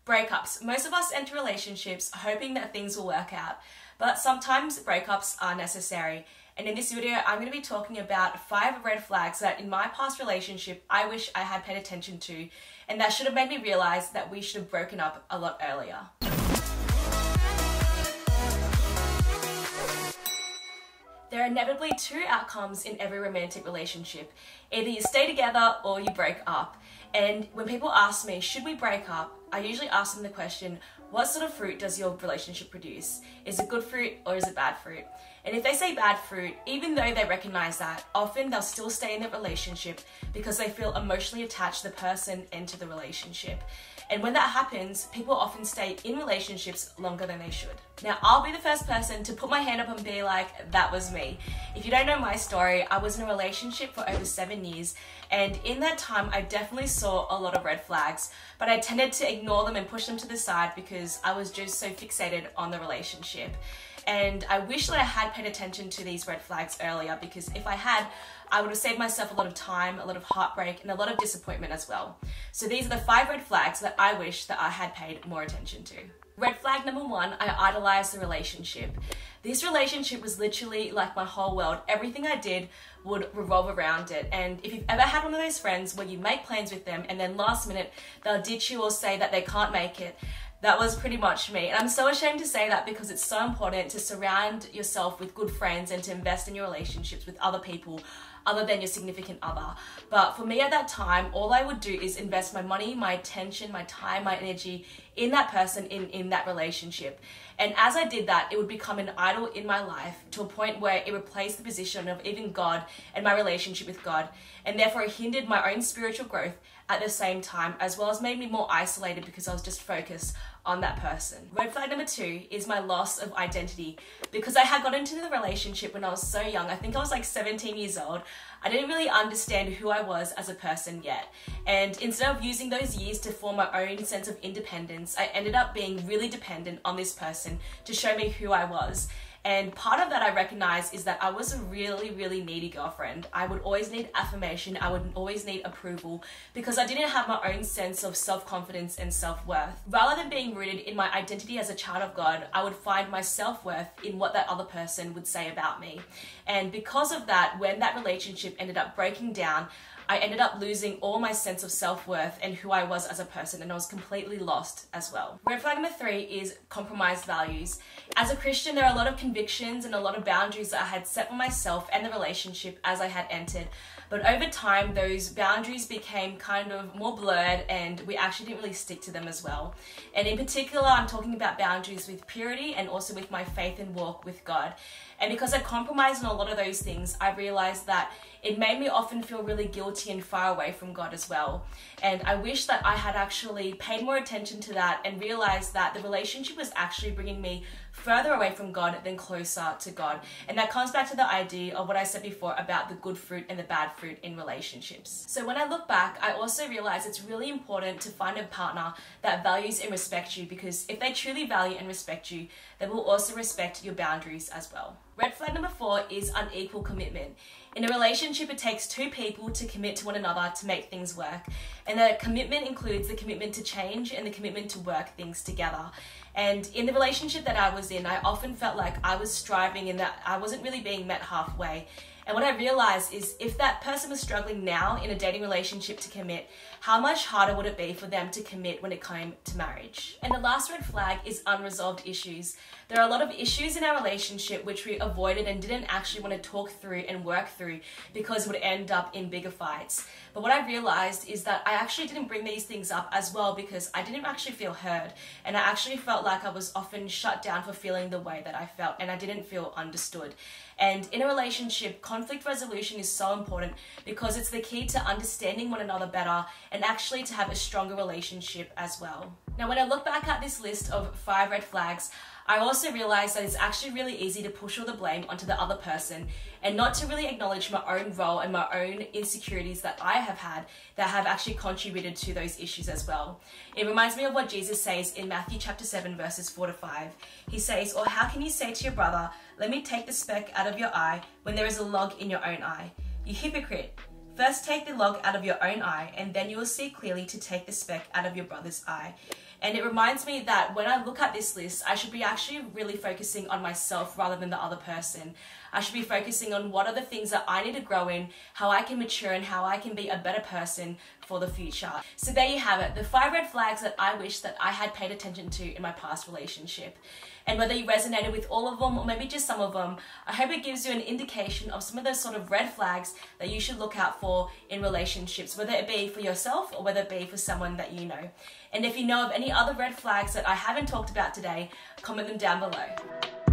Breakups. Most of us enter relationships hoping that things will work out, but sometimes breakups are necessary. And in this video, I'm going to be talking about 5 red flags that in my past relationship, I wish I had paid attention to, and that should have made me realize that we should have broken up a lot earlier. There are inevitably 2 outcomes in every romantic relationship. Either you stay together or you break up. And when people ask me, should we break up? I usually ask them the question, what sort of fruit does your relationship produce? Is it good fruit or is it bad fruit? And if they say bad fruit, even though they recognize that, often they'll still stay in the relationship because they feel emotionally attached to the person and to the relationship. And when that happens, people often stay in relationships longer than they should. Now, I'll be the first person to put my hand up and be like, that was me. If you don't know my story, I was in a relationship for over 7 years, and in that time, I definitely saw a lot of red flags, but I tended to ignore them and push them to the side because I was just so fixated on the relationship. And I wish that I had paid attention to these red flags earlier, because if I had, I would have saved myself a lot of time, a lot of heartbreak, and a lot of disappointment as well. So these are the 5 red flags that I wish that I had paid more attention to. Red flag number 1, I idolized the relationship. This relationship was literally like my whole world. Everything I did would revolve around it. And if you've ever had one of those friends where you make plans with them and then last minute they'll ditch you or say that they can't make it, that was pretty much me. And I'm so ashamed to say that because it's so important to surround yourself with good friends and to invest in your relationships with other people other than your significant other. But for me at that time, all I would do is invest my money, my attention, my time, my energy in that person, in that relationship. And as I did that, it would become an idol in my life to a point where it replaced the position of even God and my relationship with God. And therefore it hindered my own spiritual growth at the same time, as well as made me more isolated because I was just focused on that person. Red flag number 2 is my loss of identity. Because I had got into the relationship when I was so young, I think I was like 17 years old, I didn't really understand who I was as a person yet. And instead of using those years to form my own sense of independence, I ended up being really dependent on this person to show me who I was. And part of that I recognize is that I was a really, really needy girlfriend. I would always need affirmation. I would always need approval because I didn't have my own sense of self-confidence and self-worth. Rather than being rooted in my identity as a child of God, I would find my self-worth in what that other person would say about me. And because of that, when that relationship ended up breaking down, I ended up losing all my sense of self-worth and who I was as a person, and I was completely lost as well. Red flag number 3 is compromised values. As a Christian, there are a lot of convictions and a lot of boundaries that I had set for myself and the relationship as I had entered. But over time, those boundaries became kind of more blurred and we actually didn't really stick to them as well. And in particular, I'm talking about boundaries with purity and also with my faith and walk with God. And because I compromised on a lot of those things, I realized that it made me often feel really guilty and far away from God as well. And I wish that I had actually paid more attention to that and realized that the relationship was actually bringing me further away from God than closer to God. And that comes back to the idea of what I said before about the good fruit and the bad fruit in relationships. So when I look back, I also realize it's really important to find a partner that values and respects you, because if they truly value and respect you, they will also respect your boundaries as well. Red flag number 4 is unequal commitment. In a relationship, it takes 2 people to commit to one another to make things work. And that commitment includes the commitment to change and the commitment to work things together. And in the relationship that I was in, I often felt like I was striving and that I wasn't really being met halfway. And what I realized is if that person was struggling now in a dating relationship to commit, how much harder would it be for them to commit when it came to marriage? And the last red flag is unresolved issues. There are a lot of issues in our relationship which we avoided and didn't actually want to talk through and work through because it would end up in bigger fights. But what I realized is that I actually didn't bring these things up as well because I didn't actually feel heard. And I actually felt like I was often shut down for feeling the way that I felt, and I didn't feel understood. And in a relationship, conflict resolution is so important because it's the key to understanding one another better and actually to have a stronger relationship as well. Now, when I look back at this list of 5 red flags, I also realized that it's actually really easy to push all the blame onto the other person and not to really acknowledge my own role and my own insecurities that I have had that have actually contributed to those issues as well. It reminds me of what Jesus says in Matthew chapter 7 verses 4-5. He says, "Or how can you say to your brother, 'Let me take the speck out of your eye,' when there is a log in your own eye? You hypocrite! First take the log out of your own eye, and then you will see clearly to take the speck out of your brother's eye." And it reminds me that when I look at this list, I should be actually really focusing on myself rather than the other person. I should be focusing on what are the things that I need to grow in, how I can mature, and how I can be a better person for the future. So there you have it, the 5 red flags that I wish that I had paid attention to in my past relationship. And whether you resonated with all of them or maybe just some of them, I hope it gives you an indication of some of those sort of red flags that you should look out for in relationships, whether it be for yourself or whether it be for someone that you know. And if you know of any other red flags that I haven't talked about today, comment them down below.